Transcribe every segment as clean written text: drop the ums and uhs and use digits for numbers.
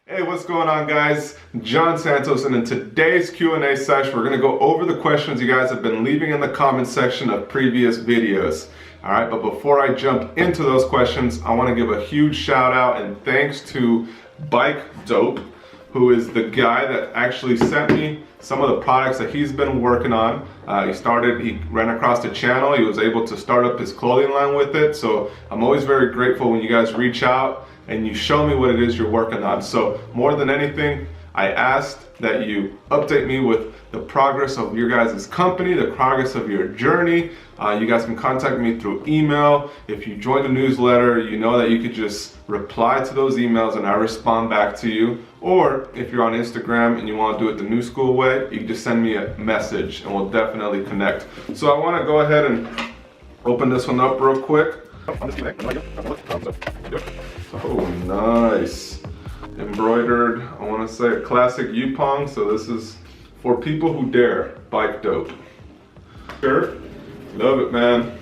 Hey, what's going on, guys? John Santos, and in today's Q&A session, we're going to go over the questions you guys have been leaving in the comment section of previous videos. All right, but before I jump into those questions, I want to give a huge shout out and thanks to Bike Dope, who is the guy that actually sent me some of the products that he's been working on. He ran across the channel, he was able to start up his clothing line with it. So I'm always very grateful when you guys reach out and you show me what it is you're working on. So more than anything, I asked that you update me with the progress of your guys' company, the progress of your journey. You guys can contact me through email. If you join the newsletter, you know that you could just reply to those emails and I respond back to you. Or if you're on Instagram and you want to do it the new school way, you can just send me a message and we'll definitely connect. So I want to go ahead and open this one up real quick. Oh, nice. Embroidered, I want to say a classic Yupong. So this is for people who dare. Bike Dope. Sure. Love it, man.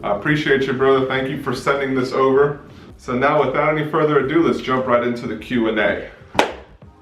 I appreciate you, brother. Thank you for sending this over. So now, without any further ado, let's jump right into the Q&A.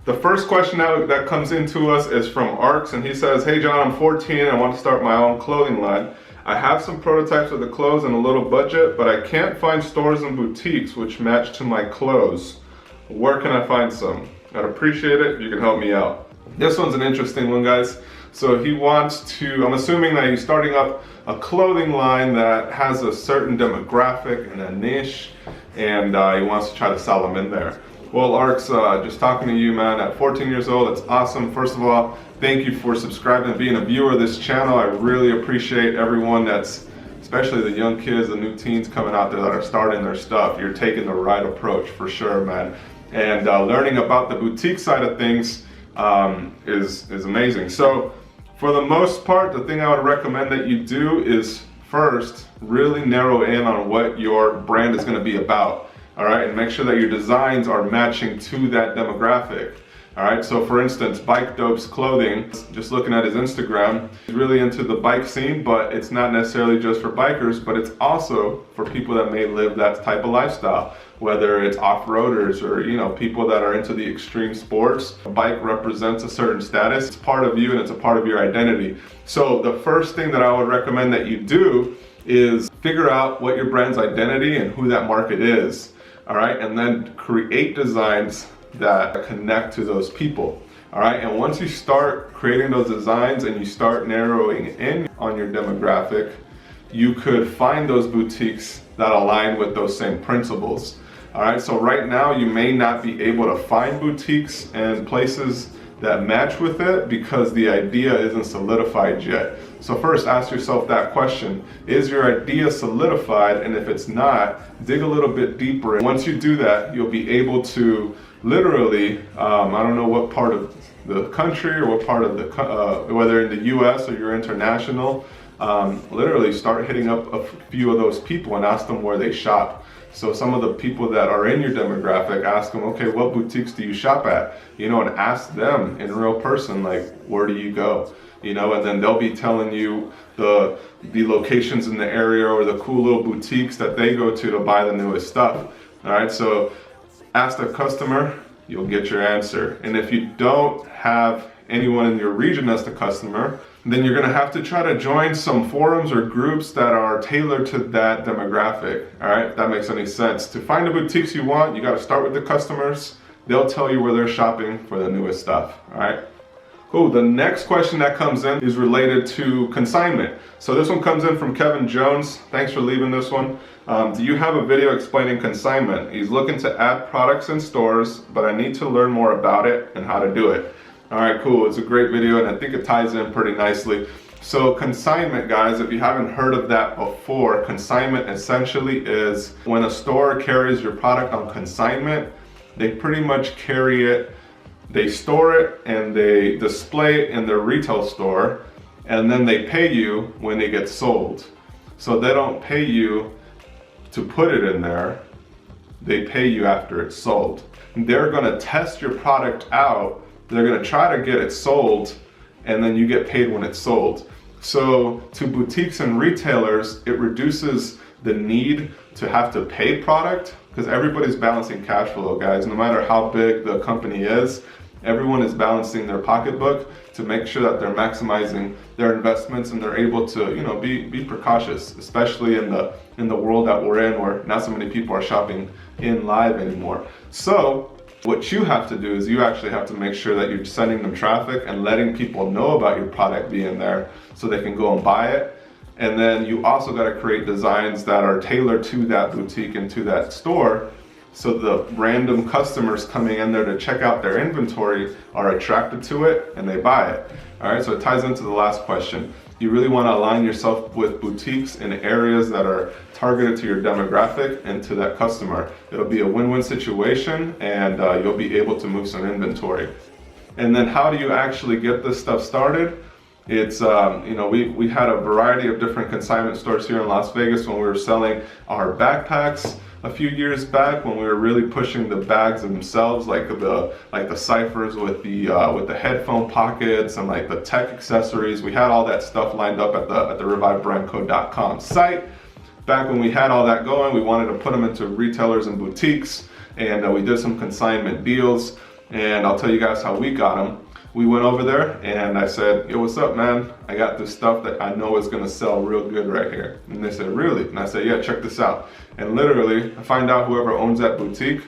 The first question that comes into us is from Arcs, and he says, "Hey John, I'm 14 and I want to start my own clothing line. I have some prototypes of the clothes and a little budget, but I can't find stores and boutiques which match to my clothes. Where can I find some? I'd appreciate it if you can help me out." This one's an interesting one, guys. So he wants to, I'm assuming that he's starting up a clothing line that has a certain demographic and a niche, and he wants to try to sell them in there. Well, Arcs, just talking to you, man, at 14 years old, it's awesome. First of all, thank you for subscribing and being a viewer of this channel. I really appreciate everyone that's, especially the young kids, the new teens coming out there that are starting their stuff. You're taking the right approach for sure, man. And learning about the boutique side of things is amazing. So for the most part, the thing I would recommend that you do is first really narrow in on what your brand is going to be about. All right, and make sure that your designs are matching to that demographic. All right, so for instance, Bike Dope's clothing, just looking at his Instagram, he's really into the bike scene, but it's not necessarily just for bikers, but it's also for people that may live that type of lifestyle, whether it's off-roaders or, you know, people that are into the extreme sports. A bike represents a certain status. It's part of you and it's a part of your identity. So the first thing that I would recommend that you do is figure out what your brand's identity and who that market is. All right, and then create designs that connect to those people. All right, and once you start creating those designs and you start narrowing in on your demographic, you could find those boutiques that align with those same principles. All right, so right now you may not be able to find boutiques and places that match with it because the idea isn't solidified yet. So first ask yourself that question: is your idea solidified? And if it's not, dig a little bit deeper. And once you do that, you'll be able to literally, I don't know what part of the country or what part of the, whether in the US or you're international, literally start hitting up a few of those people and ask them where they shop. So some of the people that are in your demographic, ask them, okay, what boutiques do you shop at? You know, and ask them in real person, like, where do you go? You know, and then they'll be telling you the locations in the area or the cool little boutiques that they go to buy the newest stuff. All right, so ask the customer, you'll get your answer. And if you don't have anyone in your region as the customer, then you're gonna have to try to join some forums or groups that are tailored to that demographic. All right, if that makes any sense. To find the boutiques you want, you gotta start with the customers. They'll tell you where they're shopping for the newest stuff, all right? Cool, the next question that comes in is related to consignment. So this one comes in from Kevin Jones. Thanks for leaving this one. Do you have a video explaining consignment? He's looking to add products in stores, but I need to learn more about it and how to do it. All right, cool, it's a great video and I think it ties in pretty nicely. So consignment, guys, if you haven't heard of that before, consignment essentially is when a store carries your product on consignment, they pretty much carry it, they store it and they display it in their retail store, and then they pay you when it gets sold. So they don't pay you to put it in there, they pay you after it's sold. They're gonna test your product out, they're gonna try to get it sold, and then you get paid when it's sold. So to boutiques and retailers, it reduces the need to have to pay product because everybody's balancing cash flow, guys. No matter how big the company is, everyone is balancing their pocketbook to make sure that they're maximizing their investments and they're able to, you know, be precautious, especially in the world that we're in, where not so many people are shopping in live anymore. So what you have to do is you actually have to make sure that you're sending them traffic and letting people know about your product being there so they can go and buy it. And then you also got to create designs that are tailored to that boutique and to that store, so the random customers coming in there to check out their inventory are attracted to it and they buy it. All right, so it ties into the last question. You really want to align yourself with boutiques in areas that are targeted to your demographic and to that customer. It'll be a win-win situation, and you'll be able to move some inventory. And then how do you actually get this stuff started? It's, you know, we had a variety of different consignment stores here in Las Vegas when we were selling our backpacks a few years back, when we were really pushing the bags themselves, like the ciphers with the headphone pockets and like the tech accessories. We had all that stuff lined up at the revivebrandco.com site. Back when we had all that going, we wanted to put them into retailers and boutiques, and we did some consignment deals. And I'll tell you guys how we got them. We went over there and I said, yo, what's up, man? I got this stuff that I know is gonna sell real good right here. And they said, really? And I said, yeah, check this out. And literally, I find out whoever owns that boutique,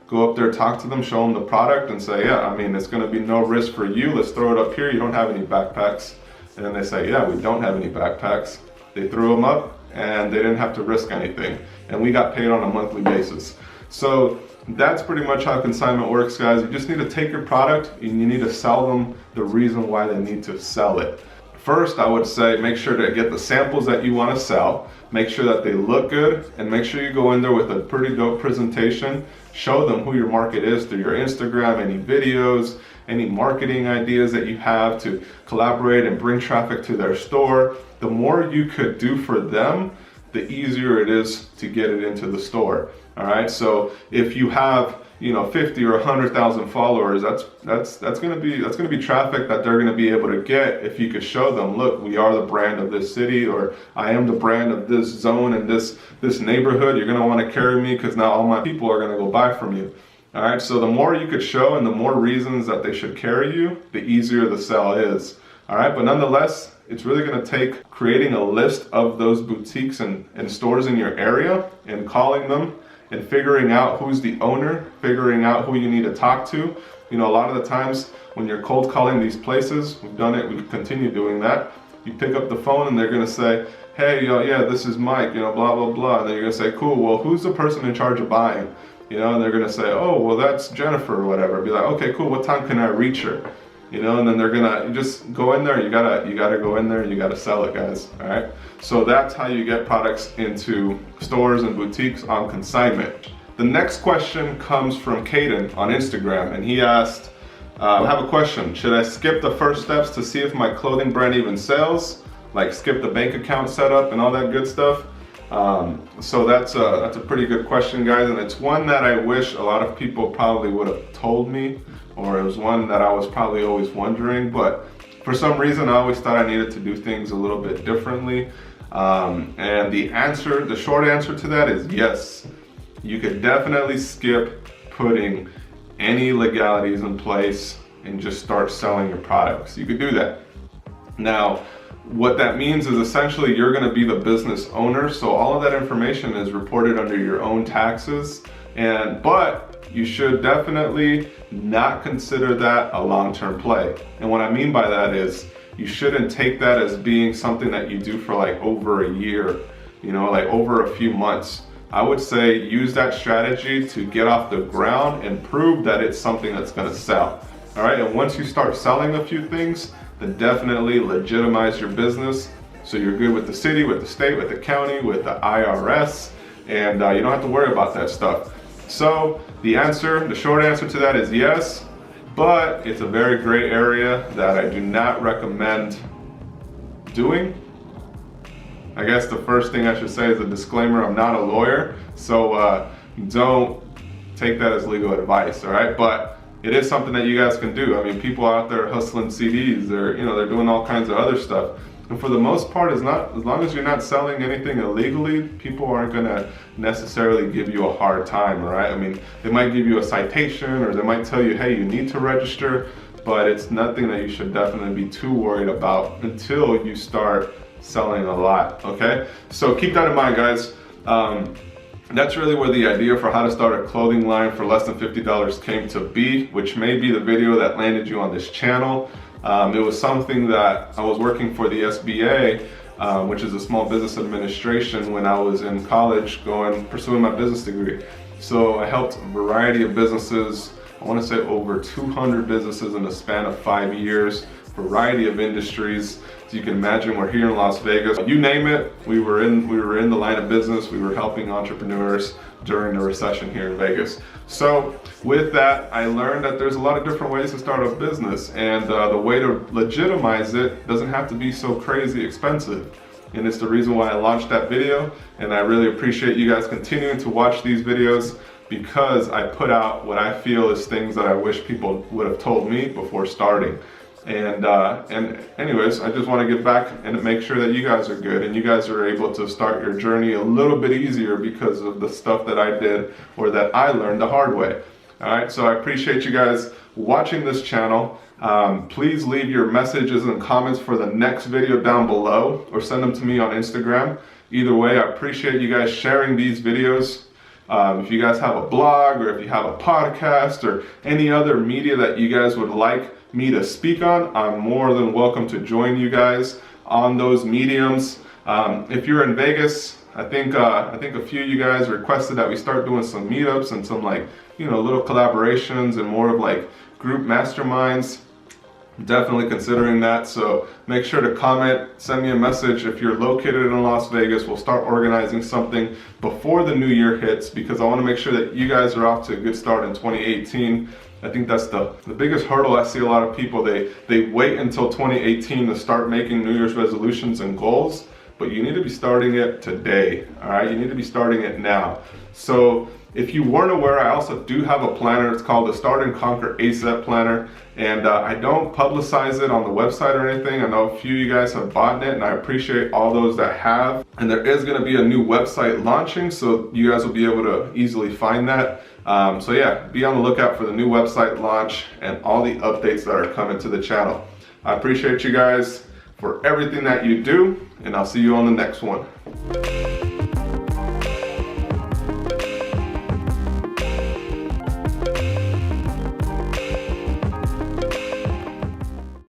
go up there, talk to them, show them the product, and say, yeah, I mean, it's gonna be no risk for you. Let's throw it up here. You don't have any backpacks. And then they say, yeah, we don't have any backpacks. They threw them up and they didn't have to risk anything. And we got paid on a monthly basis. So that's pretty much how consignment works, guys. You just need to take your product and you need to sell them the reason why they need to sell it. First, I would say make sure to get the samples that you want to sell, make sure that they look good, and make sure you go in there with a pretty dope presentation. Show them who your market is through your Instagram, any videos, any marketing ideas that you have to collaborate and bring traffic to their store. The more you could do for them, the easier it is to get it into the store. All right, so if you have, you know, 50 or 100,000 followers, that's gonna be traffic that they're gonna be able to get if you could show them, look, we are the brand of this city, or I am the brand of this zone and this neighborhood. You're gonna want to carry me because now all my people are gonna go buy from you. All right, so the more you could show and the more reasons that they should carry you, the easier the sell is. All right, but nonetheless, it's really going to take creating a list of those boutiques and stores in your area and calling them and figuring out who's the owner, figuring out who you need to talk to. You know, a lot of the times when you're cold calling these places, we've done it, we continue doing that. You pick up the phone and they're going to say, hey, yeah, this is Mike, you know, blah, blah, blah. And then you're going to say, cool, well, who's the person in charge of buying? You know, and they're going to say, oh, well, that's Jennifer or whatever. Be like, okay, cool, what time can I reach her? You know, and then they're gonna just go in there. You gotta go in there and you gotta sell it, guys. All right. So that's how you get products into stores and boutiques on consignment. The next question comes from Caden on Instagram, and he asked, I have a question. Should I skip the first steps to see if my clothing brand even sells? Like skip the bank account setup and all that good stuff? So that's a pretty good question, guys, and it's one that I wish a lot of people probably would have told me, or it was one that I was probably always wondering, but for some reason I always thought I needed to do things a little bit differently. And the short answer to that is yes. You could definitely skip putting any legalities in place and just start selling your products. You could do that. Now, what that means is essentially you're going to be the business owner, so all of that information is reported under your own taxes, but you should definitely not consider that a long-term play. And what I mean by that is you shouldn't take that as being something that you do for like over a year, you know, like over a few months. I would say use that strategy to get off the ground and prove that it's something that's going to sell. All right, and once you start selling a few things, then definitely legitimize your business so you're good with the city, with the state, with the county, with the IRS, and you don't have to worry about that stuff. So the short answer to that is yes, but it's a very gray area that I do not recommend doing. I guess the first thing I should say is a disclaimer, I'm not a lawyer, so don't take that as legal advice, all right? But it is something that you guys can do. I mean, people out there hustling CDs, they're doing all kinds of other stuff. And for the most part, as long as you're not selling anything illegally, people aren't gonna necessarily give you a hard time, all right? I mean, they might give you a citation or they might tell you, hey, you need to register, but it's nothing that you should definitely be too worried about until you start selling a lot, okay? So keep that in mind, guys. That's really where the idea for how to start a clothing line for less than $50 came to be, which may be the video that landed you on this channel. It was something that I was working for the SBA, which is a Small Business Administration, when I was in college pursuing my business degree. So I helped a variety of businesses, I want to say over 200 businesses in the span of 5 years, variety of industries. So you can imagine we're here in Las Vegas. You name it, we were in the line of business. We were helping entrepreneurs during the recession here in Vegas. So with that, I learned that there's a lot of different ways to start a business, and the way to legitimize it doesn't have to be so crazy expensive. And it's the reason why I launched that video, and I really appreciate you guys continuing to watch these videos, because I put out what I feel is things that I wish people would have told me before starting. And anyways, I just want to get back and make sure that you guys are good and you guys are able to start your journey a little bit easier because of the stuff that I did or that I learned the hard way. All right, so I appreciate you guys watching this channel. Please leave your messages and comments for the next video down below, or send them to me on Instagram. Either way, I appreciate you guys sharing these videos. If you guys have a blog, or if you have a podcast, or any other media that you guys would like me to speak on, I'm more than welcome to join you guys on those mediums. If you're in Vegas, I think a few of you guys requested that we start doing some meetups and some, like, you know, little collaborations and more of like group masterminds. Definitely considering that, so make sure to comment, send me a message if you're located in Las Vegas. We'll start organizing something before the new year hits, because I want to make sure that you guys are off to a good start in 2018. I think that's the biggest hurdle. I see a lot of people, they wait until 2018 to start making New Year's resolutions and goals, but you need to be starting it today, all right? You need to be starting it now. So if you weren't aware, I also do have a planner. It's called the Start and Conquer ASAP Planner, and I don't publicize it on the website or anything. I know a few of you guys have bought it, and I appreciate all those that have. And there is going to be a new website launching, so you guys will be able to easily find that. So yeah, be on the lookout for the new website launch and all the updates that are coming to the channel. I appreciate you guys for everything that you do, and I'll see you on the next one.